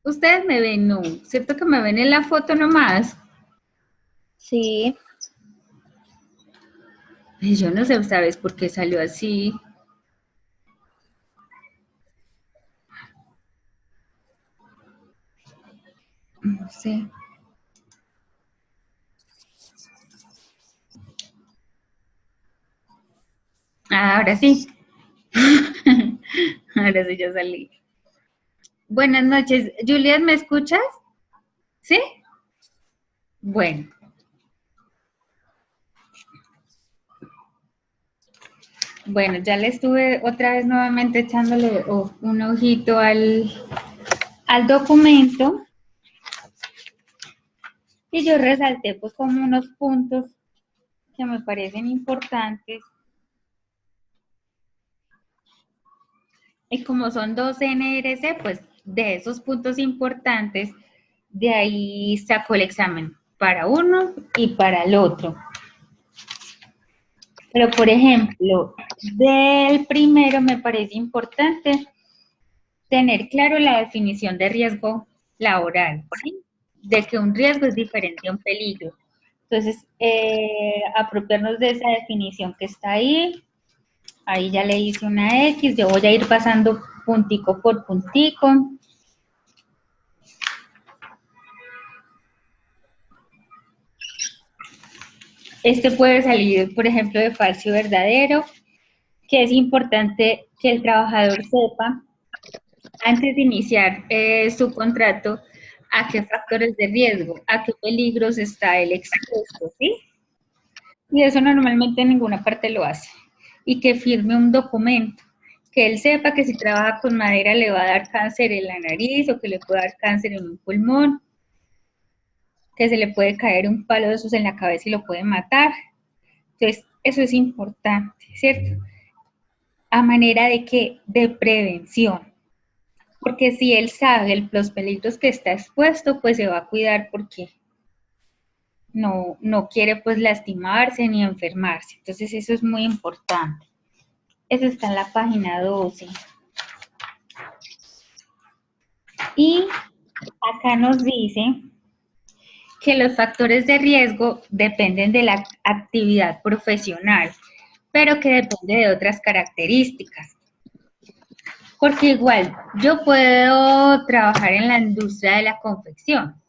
Ustedes me ven, no, ¿cierto que me ven en la foto nomás? Sí, Ay, yo no sé, ¿sabes por qué salió así? No sé. Ah, ahora sí. Ahora sí ya salí. Buenas noches. Juliet, ¿me escuchas? ¿Sí? Bueno, bueno, ya le estuve otra vez nuevamente echándole un ojito al documento y yo resalté pues como unos puntos que me parecen importantes y como son dos NRC, pues de esos puntos importantes, de ahí saco el examen para uno y para el otro. Pero, por ejemplo, del primero me parece importante tener claro la definición de riesgo laboral, ¿sí? De que un riesgo es diferente a un peligro. Entonces, apropiarnos de esa definición que está ahí. Ahí ya le hice una X, yo voy a ir pasando puntico por puntico. Este puede salir, por ejemplo, de falso y verdadero, que es importante que el trabajador sepa antes de iniciar su contrato a qué factores de riesgo, a qué peligros está él expuesto, ¿sí? Y eso normalmente en ninguna parte lo hace. Y que firme un documento, que él sepa que si trabaja con madera le va a dar cáncer en la nariz o que le puede dar cáncer en un pulmón, que se le puede caer un palo de esos en la cabeza y lo puede matar. Entonces, eso es importante, ¿cierto? A manera de que de prevención. Porque si él sabe los peligros que está expuesto, pues se va a cuidar porque no quiere pues lastimarse ni enfermarse. Entonces eso es muy importante. Eso está en la página 12. Y acá nos dice que los factores de riesgo dependen de la actividad profesional, pero que depende de otras características. Porque igual, yo puedo trabajar en la industria de la confección,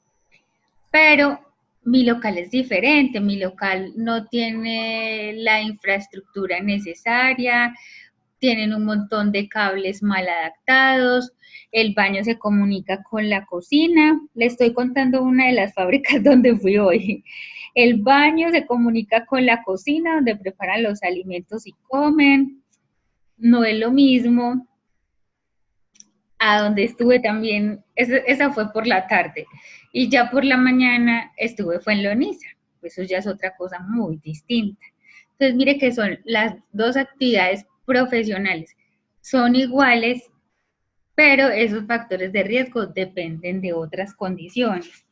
pero mi local es diferente, mi local no tiene la infraestructura necesaria, tienen un montón de cables mal adaptados, el baño se comunica con la cocina, le estoy contando una de las fábricas donde fui hoy. El baño se comunica con la cocina donde preparan los alimentos y comen, no es lo mismo a donde estuve también, esa fue por la tarde, y ya por la mañana estuve fue en Leonisa, eso ya es otra cosa muy distinta. Entonces, mire que son las dos actividades profesionales, son iguales, pero esos factores de riesgo dependen de otras condiciones.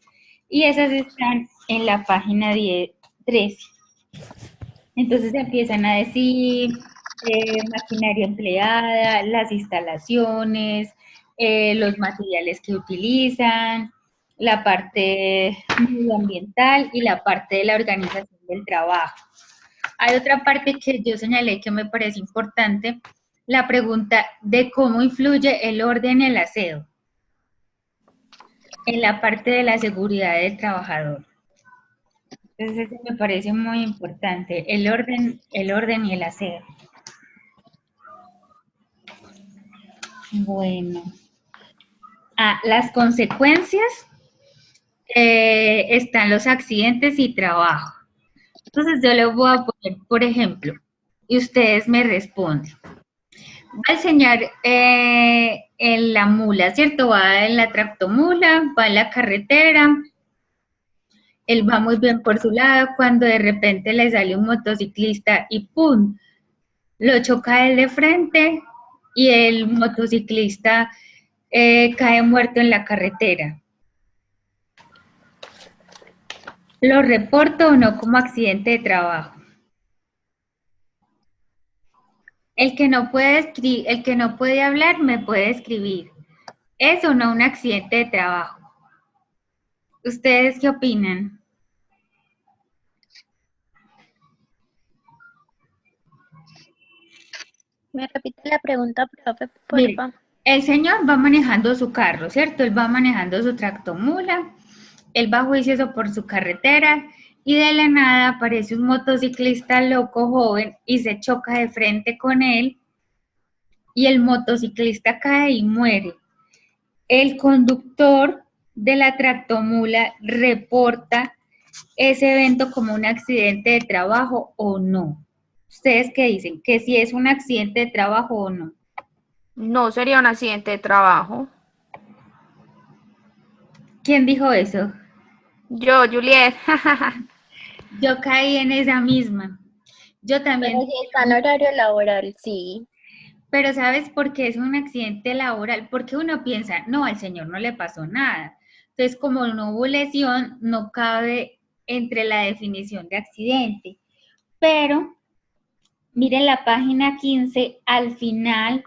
Y esas están en la página 10, 13. Entonces empiezan a decir maquinaria empleada, las instalaciones, los materiales que utilizan, la parte medioambiental y la parte de la organización del trabajo. Hay otra parte que yo señalé que me parece importante, la pregunta de cómo influye el orden y el aseo en la parte de la seguridad del trabajador. Entonces eso me parece muy importante, el orden y el aseo. Bueno, las consecuencias están los accidentes y trabajo. Entonces yo le voy a poner, por ejemplo, y ustedes me responden. Va a enseñar en la mula, ¿cierto? Va en la tractomula, va en la carretera, él va muy bien por su lado, cuando de repente le sale un motociclista y ¡pum! Lo choca él de frente y el motociclista cae muerto en la carretera. ¿Lo reporto o no como accidente de trabajo? El que no puede hablar me puede escribir. ¿Es o no un accidente de trabajo? ¿Ustedes qué opinan? ¿Me repite la pregunta, profe, Mire, porfa? el señor va manejando su carro, ¿cierto? Él va manejando su tractomula, él va juicioso por su carretera y de la nada aparece un motociclista loco joven y se choca de frente con él y el motociclista cae y muere. El conductor de la tractomula reporta ese evento como un accidente de trabajo o no. ¿Ustedes qué dicen? ¿Que si es un accidente de trabajo o no? No sería un accidente de trabajo. ¿Quién dijo eso? Yo, Juliet. Yo caí en esa misma. Yo Pero también si dije está lo en mismo. horario laboral, sí. Pero ¿sabes por qué es un accidente laboral? Porque uno piensa, no, al señor no le pasó nada. Entonces, como no hubo lesión, no cabe entre la definición de accidente. Pero miren la página 15 al final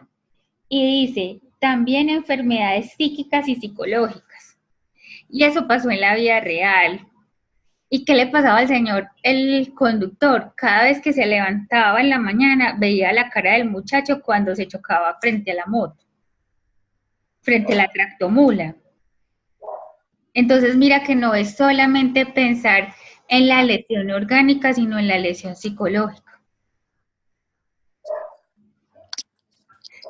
y dice, también enfermedades psíquicas y psicológicas. Y eso pasó en la vida real. ¿Y qué le pasaba al señor, el conductor? Cada vez que se levantaba en la mañana, veía la cara del muchacho cuando se chocaba frente a la moto, frente a la tractomula. Entonces, mira que no es solamente pensar en la lesión orgánica, sino en la lesión psicológica.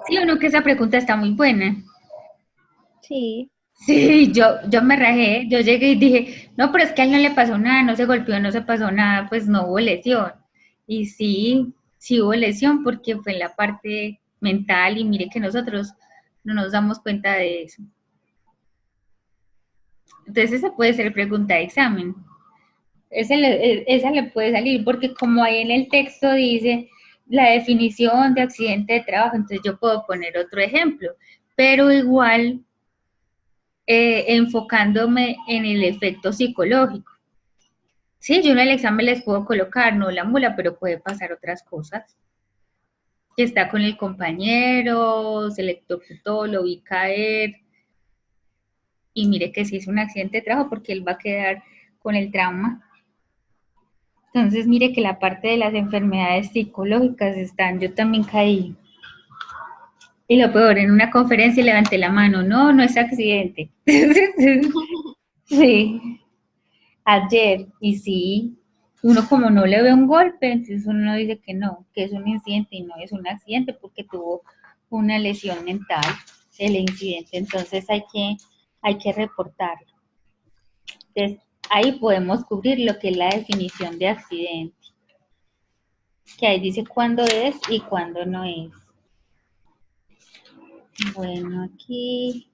Sí, uno que esa pregunta está muy buena. Sí. Sí, yo me rajé, yo llegué y dije, no, pero es que a él no le pasó nada, no se golpeó, no se pasó nada, pues no hubo lesión. Y sí, sí hubo lesión porque fue en la parte mental y mire que nosotros no nos damos cuenta de eso. Entonces esa puede ser pregunta de examen. Esa le puede salir porque como ahí en el texto dice la definición de accidente de trabajo, entonces yo puedo poner otro ejemplo, pero igual enfocándome en el efecto psicológico. Sí, yo en el examen les puedo colocar, no la mula, pero puede pasar otras cosas. Que está con el compañero, se electrocutó, lo vi caer, y mire que sí es un accidente de trabajo porque él va a quedar con el trauma. Entonces, mire que la parte de las enfermedades psicológicas están, yo también caí. Y lo peor, en una conferencia levanté la mano, no, no es accidente. Sí, ayer, y sí, uno como no le ve un golpe, entonces uno dice que no, que es un incidente y no es un accidente porque tuvo una lesión mental el incidente, entonces hay que reportarlo. Entonces, ahí podemos cubrir lo que es la definición de accidente, que ahí dice cuándo es y cuándo no es. Bueno, aquí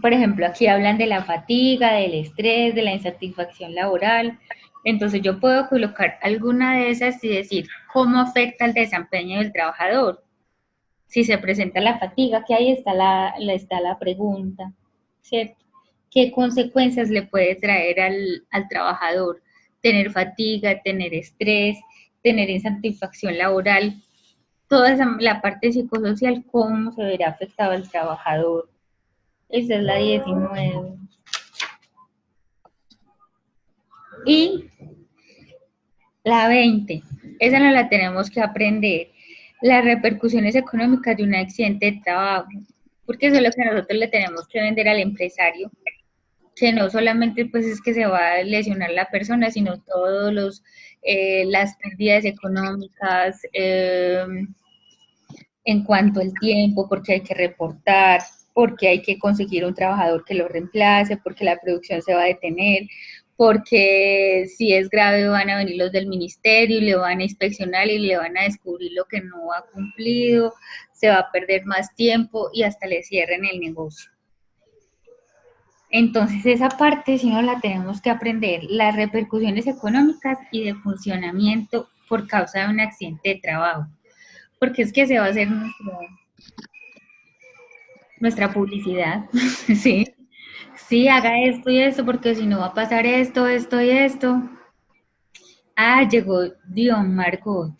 por ejemplo, aquí hablan de la fatiga, del estrés, de la insatisfacción laboral. Entonces yo puedo colocar alguna de esas y decir cómo afecta el desempeño del trabajador. Si se presenta la fatiga, que ahí está está la pregunta, ¿cierto? ¿Qué consecuencias le puede traer al trabajador? Tener fatiga, tener estrés, tener insatisfacción laboral, toda la parte psicosocial, cómo se verá afectado al trabajador. Esa es la 19. Y la 20, esa no la tenemos que aprender. Las repercusiones económicas de un accidente de trabajo, porque eso es lo que nosotros le tenemos que vender al empresario, que no solamente pues es que se va a lesionar la persona, sino todos las pérdidas económicas en cuanto al tiempo, porque hay que reportar, porque hay que conseguir un trabajador que lo reemplace, porque la producción se va a detener, porque si es grave van a venir los del ministerio y le van a inspeccionar y le van a descubrir lo que no ha cumplido, se va a perder más tiempo y hasta le cierren el negocio. Entonces esa parte sí no la tenemos que aprender, las repercusiones económicas y de funcionamiento por causa de un accidente de trabajo, porque es que se va a hacer nuestra publicidad, sí, sí, haga esto y esto, porque si no va a pasar esto, esto y esto. Ah, llegó Dion Margot.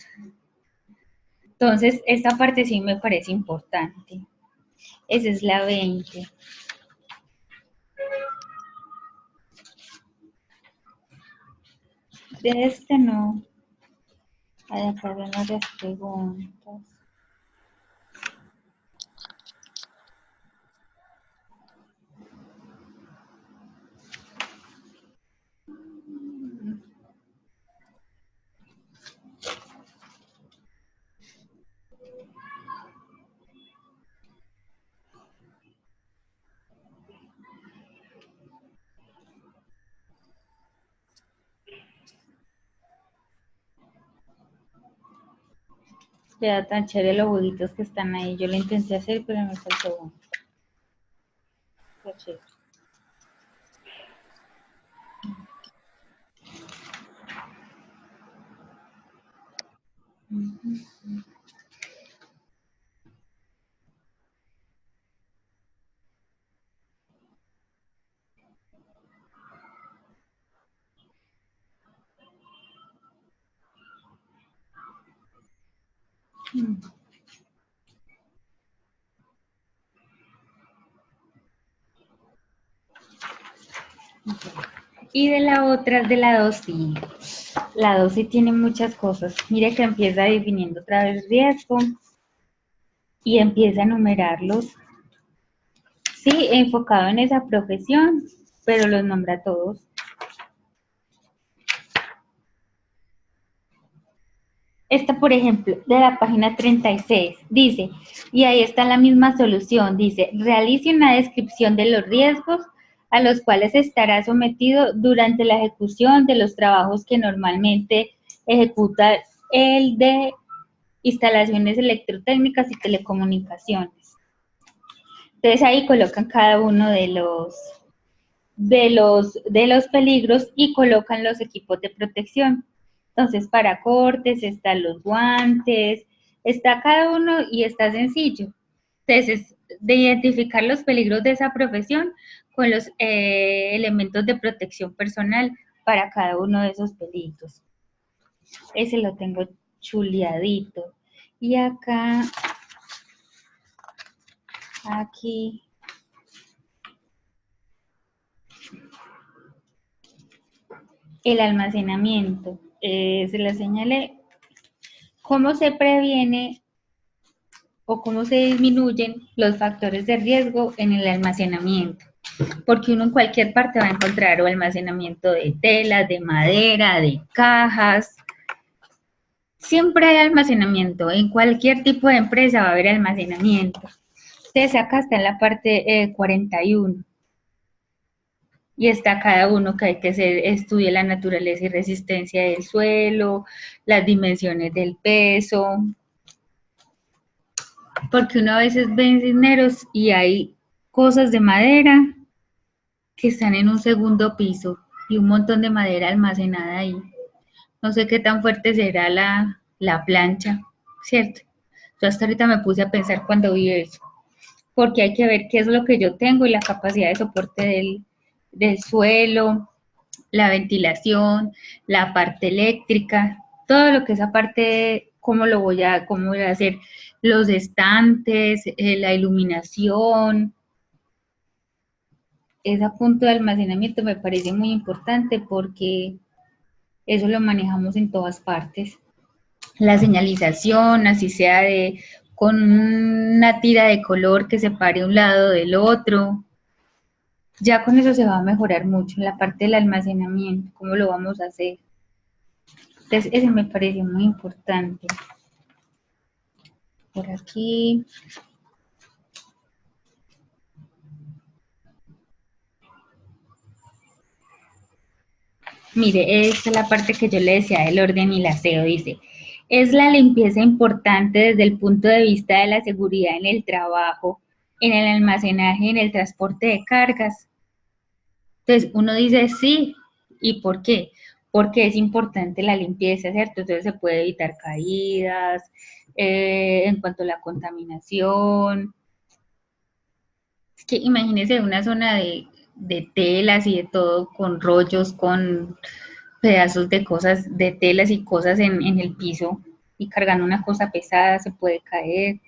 Entonces, esta parte sí me parece importante. Esa es la 20. De este no. Hay acá ven varias preguntas. Vea tan chévere los juguitos que están ahí. Yo lo intenté hacer, pero me faltó uno. Está chévere. Y de la otra, de la 2, sí. La 2 sí tiene muchas cosas. Mire que empieza definiendo otra vez riesgo y empieza a enumerarlos. Sí, enfocado en esa profesión, pero los nombra todos. Esta, por ejemplo, de la página 36, dice, y ahí está la misma solución, dice, realice una descripción de los riesgos a los cuales estará sometido durante la ejecución de los trabajos que normalmente ejecuta el de instalaciones electrotécnicas y telecomunicaciones. Entonces ahí colocan cada uno de los peligros y colocan los equipos de protección. Entonces, para cortes están los guantes, está cada uno y está sencillo. Entonces, de identificar los peligros de esa profesión con los elementos de protección personal para cada uno de esos peligros. Ese lo tengo chuleadito. Y acá, aquí, el almacenamiento. Se la señalé. ¿Cómo se previene o cómo se disminuyen los factores de riesgo en el almacenamiento? Porque uno en cualquier parte va a encontrar o almacenamiento de telas, de madera, de cajas. Siempre hay almacenamiento. En cualquier tipo de empresa va a haber almacenamiento. Entonces acá está en la parte 41. Y está cada uno que hay que hacer, estudie la naturaleza y resistencia del suelo, las dimensiones del peso, porque uno a veces ve ingenieros y hay cosas de madera que están en un segundo piso y un montón de madera almacenada ahí. No sé qué tan fuerte será la plancha, ¿cierto? Yo hasta ahorita me puse a pensar cuando vi eso, porque hay que ver qué es lo que yo tengo y la capacidad de soporte del suelo, la ventilación, la parte eléctrica, todo lo que es aparte, cómo voy a hacer los estantes, la iluminación. Ese punto de almacenamiento me parece muy importante porque eso lo manejamos en todas partes. La señalización, así sea con una tira de color que separe un lado del otro. Ya con eso se va a mejorar mucho la parte del almacenamiento, cómo lo vamos a hacer. Entonces, ese me parece muy importante. Por aquí. Mire, esta es la parte que yo le decía del orden y el aseo. Dice, es la limpieza importante desde el punto de vista de la seguridad en el trabajo, en el almacenaje, en el transporte de cargas. Entonces, uno dice sí, ¿y por qué? Porque es importante la limpieza, ¿cierto? Entonces se puede evitar caídas, en cuanto a la contaminación. Es que imagínese una zona de telas y de todo, con rollos, con pedazos de cosas, de telas y cosas en el piso, y cargando una cosa pesada se puede caer,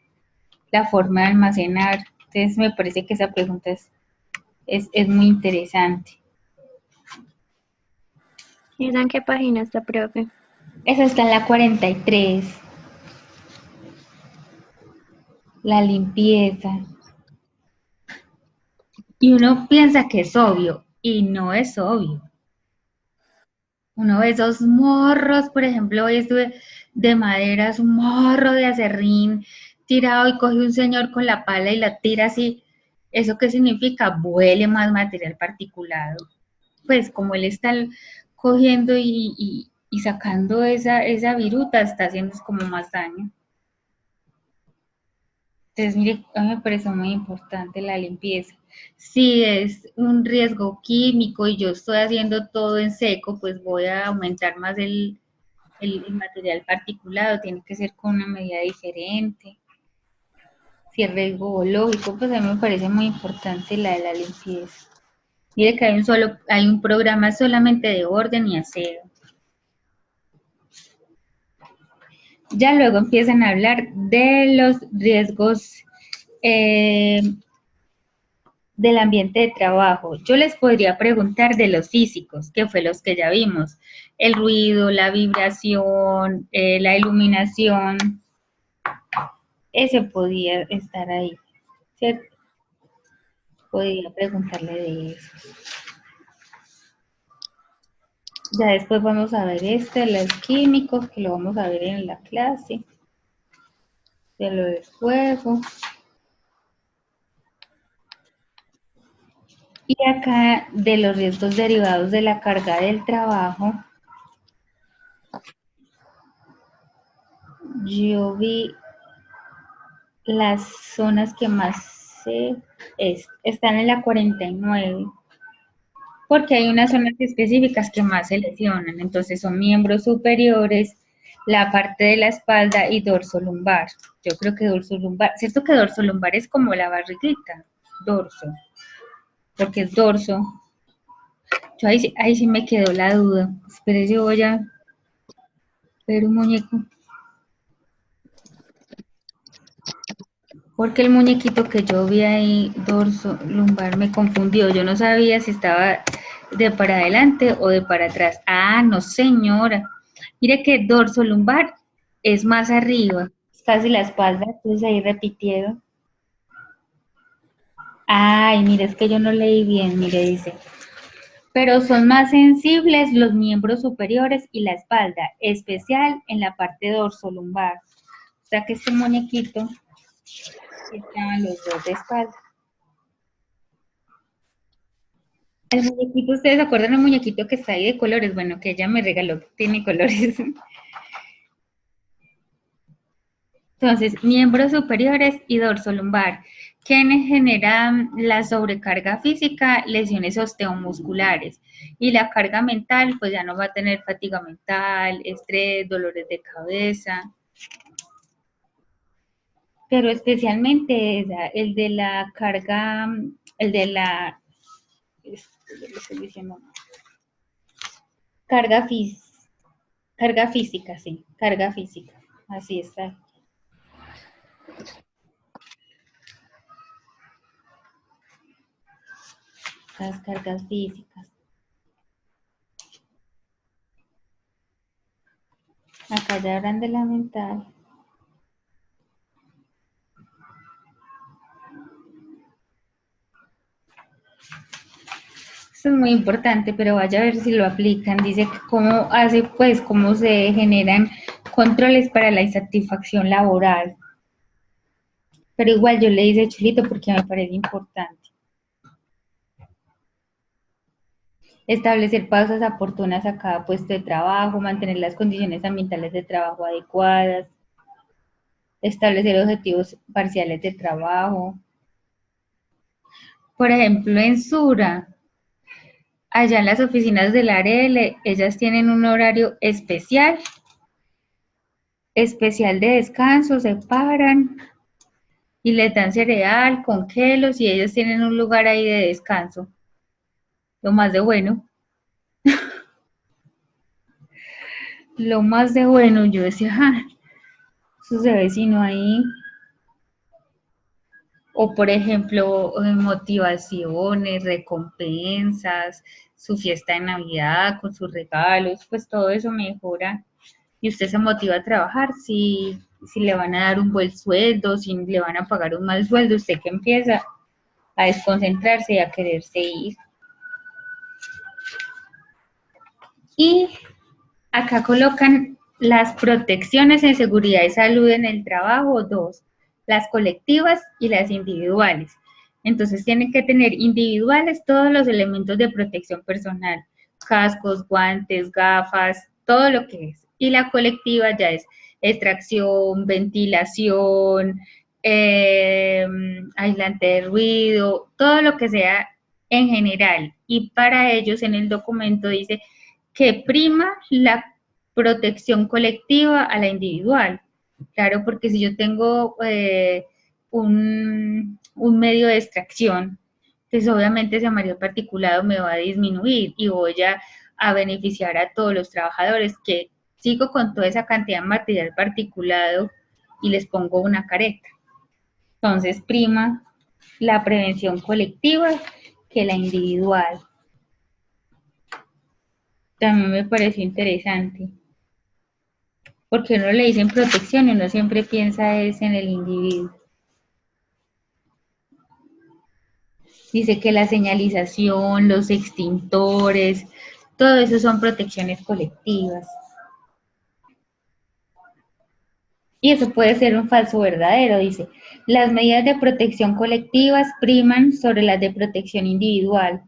la forma de almacenar. Entonces me parece que esa pregunta es muy interesante. ¿Y esa en qué página está, profe? Esa está en la 43. La limpieza. Y uno piensa que es obvio, y no es obvio. Uno ve esos morros, por ejemplo, hoy estuve de madera, es un morro de acerrín tirado y coge un señor con la pala y la tira así. ¿Eso qué significa? Huele más material particulado. Pues como él está cogiendo y sacando esa viruta, está haciendo como más daño. Entonces, mire, a mí me parece muy importante la limpieza. Si es un riesgo químico y yo estoy haciendo todo en seco, pues voy a aumentar más el material particulado, tiene que ser con una medida diferente. Si es riesgo biológico, pues a mí me parece muy importante la de la limpieza. Mire que hay un programa solamente de orden y aseo. Ya luego empiezan a hablar de los riesgos del ambiente de trabajo. Yo les podría preguntar de los físicos, que fue los que ya vimos. El ruido, la vibración, la iluminación. Ese podía estar ahí, ¿cierto? Podría preguntarle de eso. Ya después vamos a ver los químicos, que lo vamos a ver en la clase. De lo del fuego. Y acá de los riesgos derivados de la carga del trabajo, yo vi las zonas que más están en la 49, porque hay unas zonas específicas que más se lesionan, entonces son miembros superiores, la parte de la espalda y dorso lumbar. Yo creo que dorso lumbar, ¿cierto que dorso lumbar es como la barriguita? Dorso, porque es dorso. Yo ahí sí me quedó la duda. Espere, yo voy a ver un muñeco. Porque el muñequito que yo vi ahí, dorso lumbar, me confundió. Yo no sabía si estaba de para adelante o de para atrás. Ah, no señora. Mire que dorso lumbar es más arriba, casi la espalda, entonces ahí repitieron. Ay, mire, es que yo no leí bien, mire, dice. Pero son más sensibles los miembros superiores y la espalda, especial en la parte dorsolumbar. O sea que este muñequito estaban los dos de espalda. El muñequito, ¿ustedes se acuerdan del muñequito que está ahí de colores? Bueno, que ella me regaló, que tiene colores. Entonces, miembros superiores y dorsolumbar. ¿Quiénes generan la sobrecarga física? Lesiones osteomusculares. Y la carga mental, pues ya no va a tener fatiga mental, estrés, dolores de cabeza. Pero especialmente el de la carga, el de la, carga física, sí, carga física. Así está. Las cargas físicas. Acá ya hablan de la mental. Esto es muy importante, pero vaya a ver si lo aplican. Dice que cómo hace, pues, cómo se generan controles para la insatisfacción laboral. Pero igual yo le hice chulito porque me parece importante. Establecer pausas oportunas a cada puesto de trabajo, mantener las condiciones ambientales de trabajo adecuadas, establecer objetivos parciales de trabajo. Por ejemplo, en Sura, allá en las oficinas del ARL, ellas tienen un horario especial de descanso, se paran y les dan cereal con quelos y ellos tienen un lugar ahí de descanso. Lo más de bueno. Lo más de bueno, yo decía, su vecino ahí. O por ejemplo, motivaciones, recompensas, su fiesta de Navidad con sus regalos, pues todo eso mejora y usted se motiva a trabajar. Si le van a dar un buen sueldo, si le van a pagar un mal sueldo, usted que empieza a desconcentrarse y a quererse ir. Y acá colocan las protecciones en seguridad y salud en el trabajo, dos, las colectivas y las individuales. Entonces tienen que tener individuales todos los elementos de protección personal, cascos, guantes, gafas, todo lo que es. Y la colectiva ya es extracción, ventilación, aislante de ruido, todo lo que sea en general. Y para ellos en el documento dice que prima la protección colectiva a la individual. Claro, porque si yo tengo un medio de extracción, pues obviamente ese material particulado me va a disminuir y voy a beneficiar a todos los trabajadores que sigo con toda esa cantidad de material particulado y les pongo una careta. Entonces, prima la prevención colectiva que la individual. También me pareció interesante. Porque uno le dicen protección y uno siempre piensa es en el individuo. Dice que la señalización, los extintores, todo eso son protecciones colectivas. Y eso puede ser un falso verdadero, dice. Las medidas de protección colectivas priman sobre las de protección individual,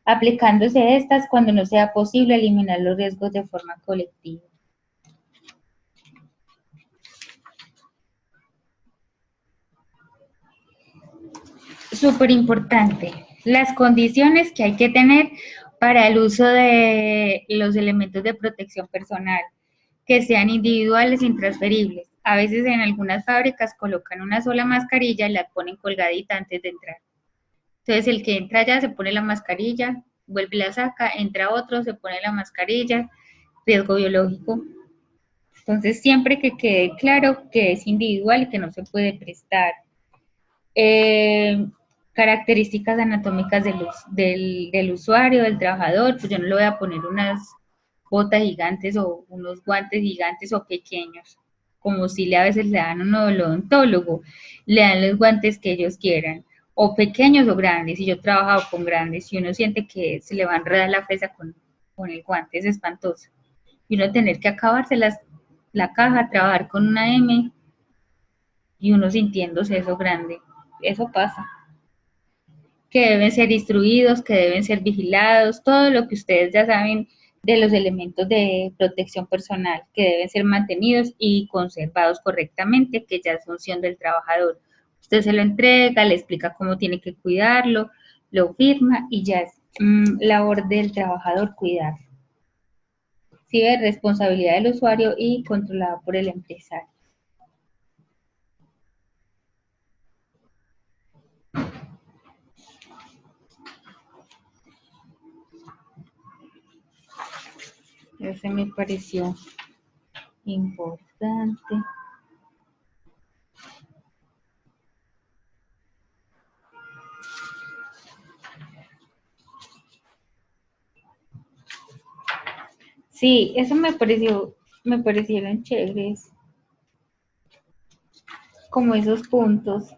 aplicándose estas cuando no sea posible eliminar los riesgos de forma colectiva. Súper importante, las condiciones que hay que tener para el uso de los elementos de protección personal, que sean individuales e intransferibles. A veces en algunas fábricas colocan una sola mascarilla y la ponen colgadita antes de entrar. Entonces el que entra ya se pone la mascarilla, vuelve y la saca, entra otro, se pone la mascarilla, riesgo biológico. Entonces siempre que quede claro que es individual y que no se puede prestar. Características anatómicas del usuario, del trabajador, pues yo no le voy a poner unas botas gigantes o unos guantes gigantes o pequeños, como si a veces le dan a un odontólogo, le dan los guantes que ellos quieran, o pequeños o grandes, y yo he trabajado con grandes, y uno siente que se le va a enredar la fresa con el guante, es espantoso, y uno tener que acabarse la caja, trabajar con una M, y uno sintiéndose eso grande, eso pasa. Que deben ser instruidos, que deben ser vigilados, todo lo que ustedes ya saben de los elementos de protección personal, que deben ser mantenidos y conservados correctamente, que ya es función del trabajador. Usted se lo entrega, le explica cómo tiene que cuidarlo, lo firma y ya es labor del trabajador cuidarlo. Sí, es responsabilidad del usuario y controlado por el empresario. Ese me pareció importante. Sí, eso me parecieron chéveres, como esos puntos.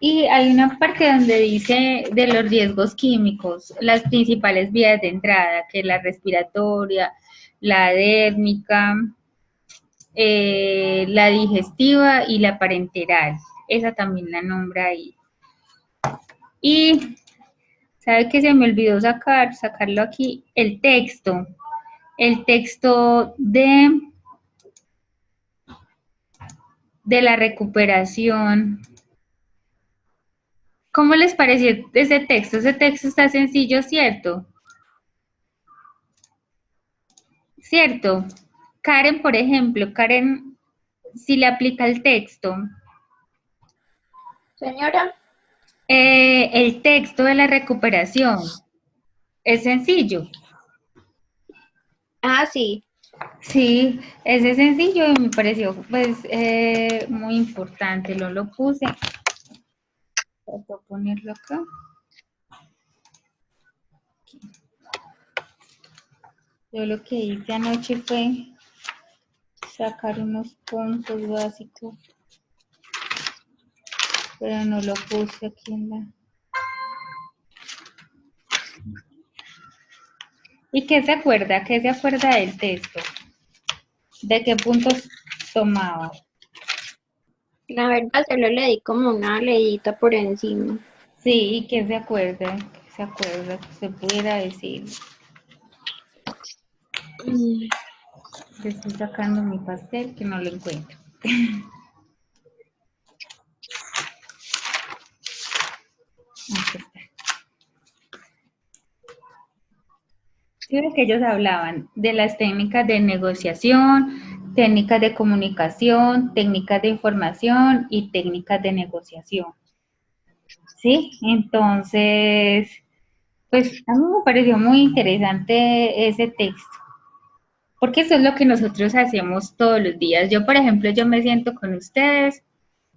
Y hay una parte donde dice de los riesgos químicos, las principales vías de entrada, que es la respiratoria, la dérmica, la digestiva y la parenteral. Esa también la nombra ahí. Y, ¿sabe qué se me olvidó sacarlo aquí? El texto de la recuperación. ¿Cómo les pareció ese texto? Ese texto está sencillo, ¿cierto? ¿Cierto? Karen, por ejemplo, Karen, si le aplica el texto, Señora, el texto de la recuperación es sencillo, sí. Sí, ese sencillo me pareció pues muy importante, lo puse, voy a ponerlo acá. Yo lo que hice anoche fue sacar unos puntos básicos, pero no lo puse aquí en la... ¿Y qué se acuerda? ¿Qué se acuerda del texto? ¿De qué puntos tomaba? La verdad, solo le di como una leidita por encima. Sí, ¿y qué se acuerda? ¿Qué se acuerda que se pudiera decir? Mm, Estoy sacando mi pastel que no lo encuentro. Aquí está. Creo que ellos hablaban de las técnicas de negociación, técnicas de comunicación, técnicas de información y técnicas de negociación. ¿Sí? Entonces, pues a mí me pareció muy interesante ese texto, porque eso es lo que nosotros hacemos todos los días. Yo, por ejemplo, yo me siento con ustedes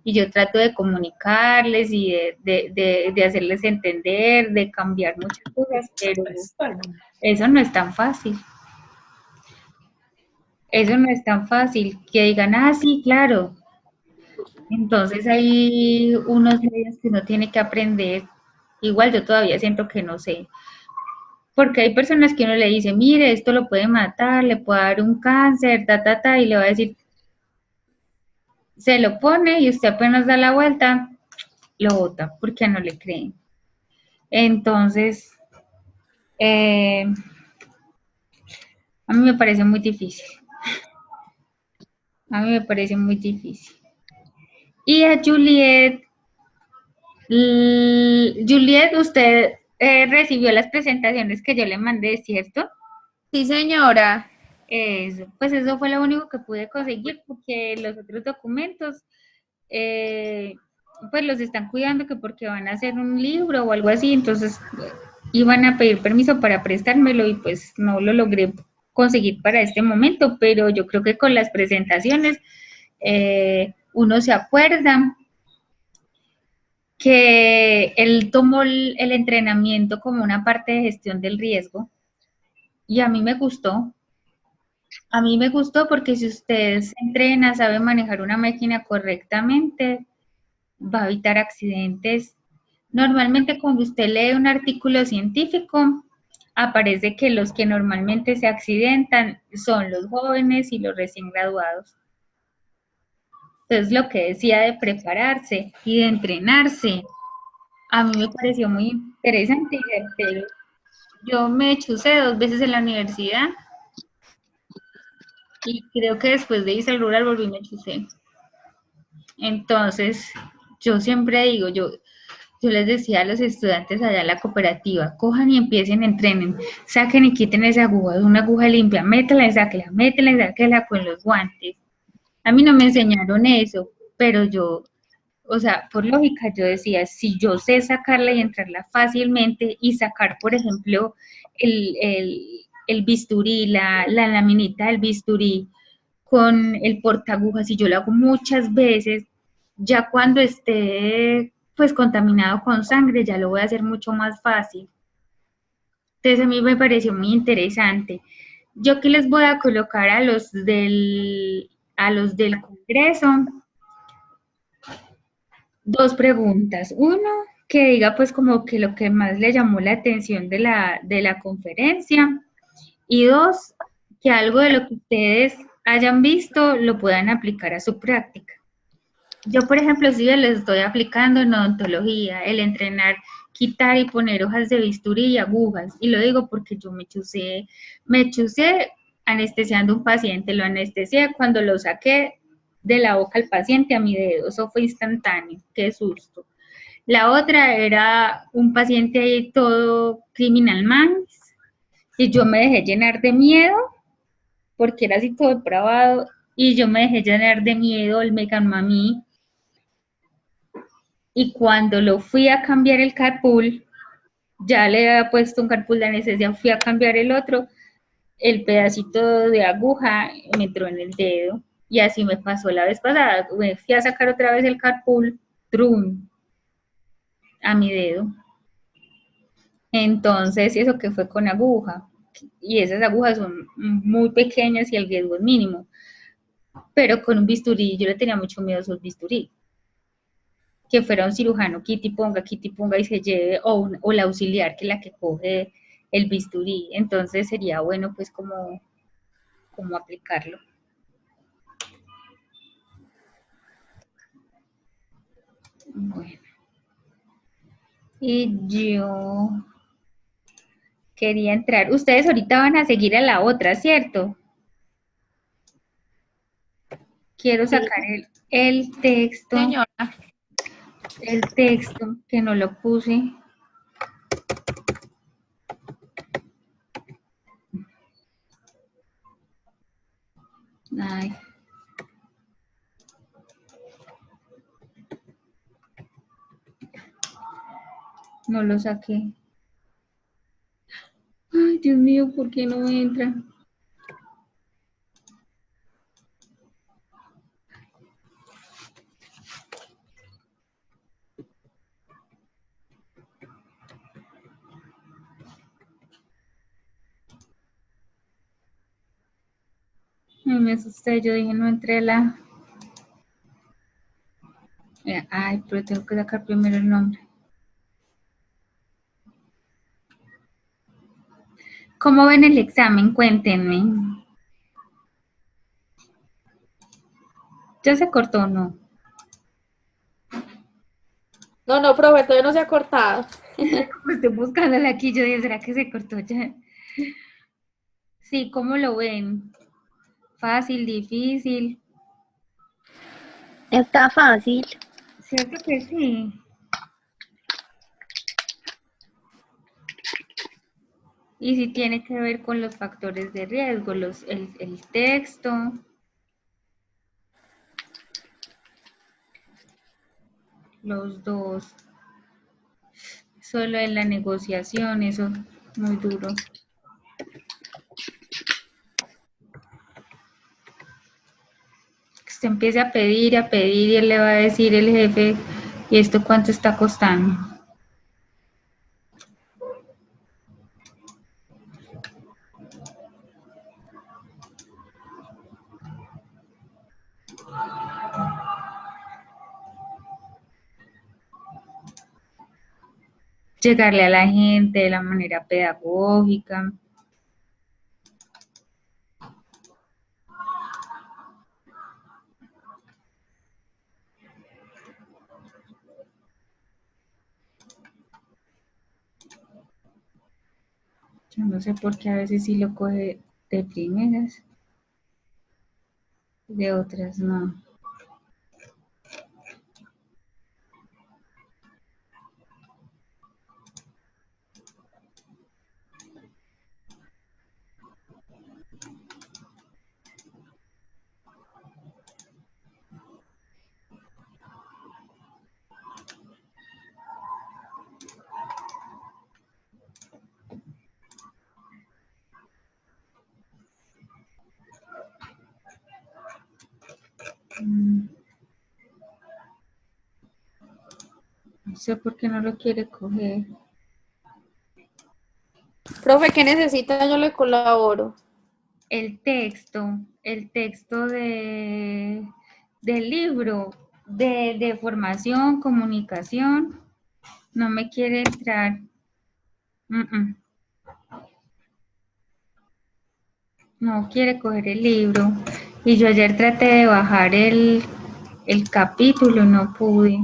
y yo trato de comunicarles y de hacerles entender, de cambiar muchas cosas, pero eso no es tan fácil. Eso no es tan fácil. Que digan, ah, sí, claro. Entonces hay unos medios que uno tiene que aprender. Igual yo todavía siento que no sé. Porque hay personas que uno le dice, mire, esto lo puede matar, le puede dar un cáncer, y le va a decir, se lo pone y usted apenas da la vuelta, lo bota, porque no le creen. Entonces, eh, a mí me parece muy difícil. A mí me parece muy difícil. Y a Juliet, Juliet, usted recibió las presentaciones que yo le mandé, ¿cierto? Sí, señora. Pues eso fue lo único que pude conseguir porque los otros documentos eh, pues los están cuidando que porque van a hacer un libro o algo así, entonces iban a pedir permiso para prestármelo y pues no lo logré conseguir para este momento, pero yo creo que con las presentaciones uno se acuerda que él tomó el entrenamiento como una parte de gestión del riesgo y a mí me gustó. A mí me gustó porque si usted se entrena, sabe manejar una máquina correctamente, va a evitar accidentes. Normalmente cuando usted lee un artículo científico, aparece que los que normalmente se accidentan son los jóvenes y los recién graduados. Entonces lo que decía de prepararse y de entrenarse, a mí me pareció muy interesante y certero. Yo me chusé 2 veces en la universidad y creo que después de irse al rural volví y me chusé. Entonces, yo siempre digo, yo les decía a los estudiantes allá en la cooperativa, cojan y empiecen, entrenen, saquen y quiten esa aguja, una aguja limpia, métela y sáquela con los guantes. A mí no me enseñaron eso, pero yo, o sea, por lógica yo decía, si yo sé sacarla y entrarla fácilmente y sacar, por ejemplo, el bisturí, la laminita del bisturí con el portagujas, y yo lo hago muchas veces, ya cuando esté pues contaminado con sangre, ya lo voy a hacer mucho más fácil. Entonces a mí me pareció muy interesante. Yo que les voy a colocar a los del Congreso 2 preguntas. Uno, que diga pues como que lo que más le llamó la atención de la conferencia. Y dos, que algo de lo que ustedes hayan visto lo puedan aplicar a su práctica. Yo, por ejemplo, sí les estoy aplicando en odontología, el entrenar, quitar y poner hojas de bisturí y agujas. Y lo digo porque yo me chusé anestesiando a un paciente, lo anestesié cuando lo saqué de la boca al paciente a mi dedo, eso fue instantáneo, qué susto. La otra era un paciente ahí todo criminal minds y yo me dejé llenar de miedo porque era así todo depravado y yo me dejé llenar de miedo, él me ganó a mí y cuando lo fui a cambiar el carpool, ya le había puesto un carpool de anestesia, fui a cambiar el otro, el pedacito de aguja me entró en el dedo. Y así me pasó la vez pasada. Me fui a sacar otra vez el carpool, trum, a mi dedo. Entonces, eso que fue con aguja. Y esas agujas son muy pequeñas y el riesgo es mínimo. Pero con un bisturí, yo le tenía mucho miedo a esos bisturí. Que fuera un cirujano, quiti ponga y se lleve, o la auxiliar, que es la que coge el bisturí. Entonces sería bueno pues como aplicarlo. Bueno. Y yo quería entrar. Ustedes ahorita van a seguir a la otra, ¿cierto? Quiero sacar el texto. Señora, El texto que no lo puse. Ay. No lo saqué. Ay, Dios mío, ¿por qué no entra? Ay, me asusté, yo dije, no entré la... Ay, pero tengo que sacar primero el nombre. ¿Cómo ven el examen? Cuéntenme. ¿Ya se cortó o no? No, profe, todavía no se ha cortado. Estoy buscándola aquí, yo dije, ¿será que se cortó ya? Sí, ¿cómo lo ven? Fácil, difícil. Está fácil. ¿Cierto que sí? Y si tiene que ver con los factores de riesgo, el texto. Los dos. Solo en la negociación, eso muy duro. Que usted empiece a pedir y él le va a decir el jefe, ¿y esto cuánto está costando? Llegarle a la gente de la manera pedagógica. Yo no sé por qué a veces sí lo coge de primeras, de otras no. No sé por qué no lo quiere coger. Profe, ¿qué necesita? Yo le colaboro. El texto del libro de formación, comunicación, no me quiere entrar. No quiere coger el libro. Y yo ayer traté de bajar el capítulo, no pude.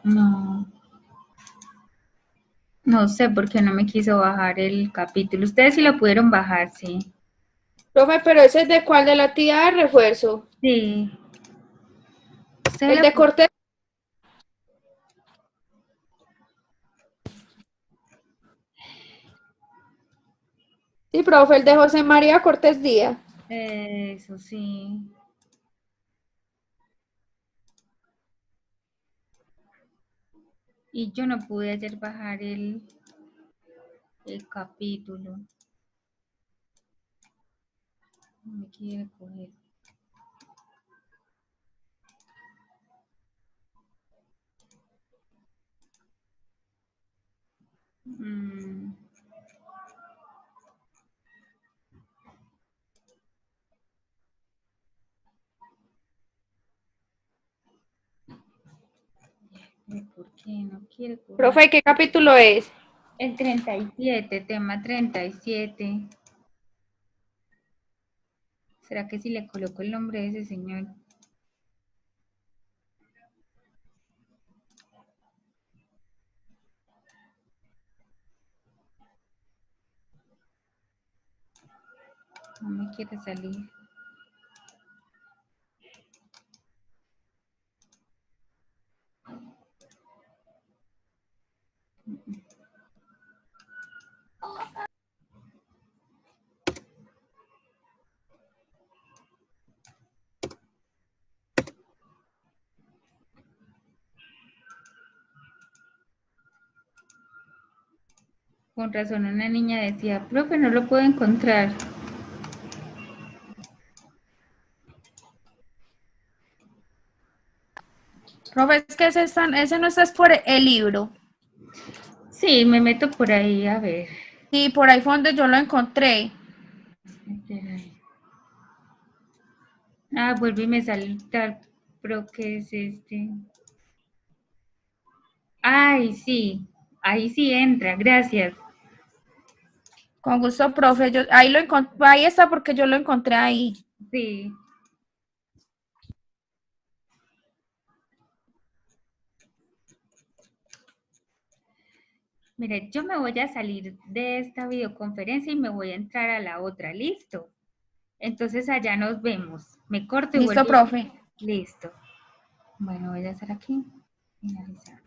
No. No sé por qué no me quiso bajar el capítulo. Ustedes sí lo pudieron bajar, sí. Profe, pero ese es de cuál, de la actividad de refuerzo. Sí. El de Cortés. Sí, profe, el de José María Cortés Díaz. Eso sí. Y yo no pude ayer bajar el capítulo. No me quiere coger. ¿Por qué no quiere coger? Profe, ¿qué capítulo es? El 37, tema 37. ¿Será que si le coloco el nombre de ese señor? No me quiere salir. Con razón una niña decía, profe, no lo puedo encontrar. Profe, es que ese no está por el libro. Sí, me meto por ahí a ver. Sí, por ahí fue donde yo lo encontré. Ah, vuelve y me sale el tal, pero ¿qué es este? Ay, sí, ahí sí entra, gracias. Con gusto, profe. Ahí está porque yo lo encontré ahí. Sí. Mire, yo me voy a salir de esta videoconferencia y me voy a entrar a la otra, ¿listo? Entonces allá nos vemos. Me corto y Listo, vuelvo. profe. Listo. Bueno, voy a hacer aquí. Finalizar.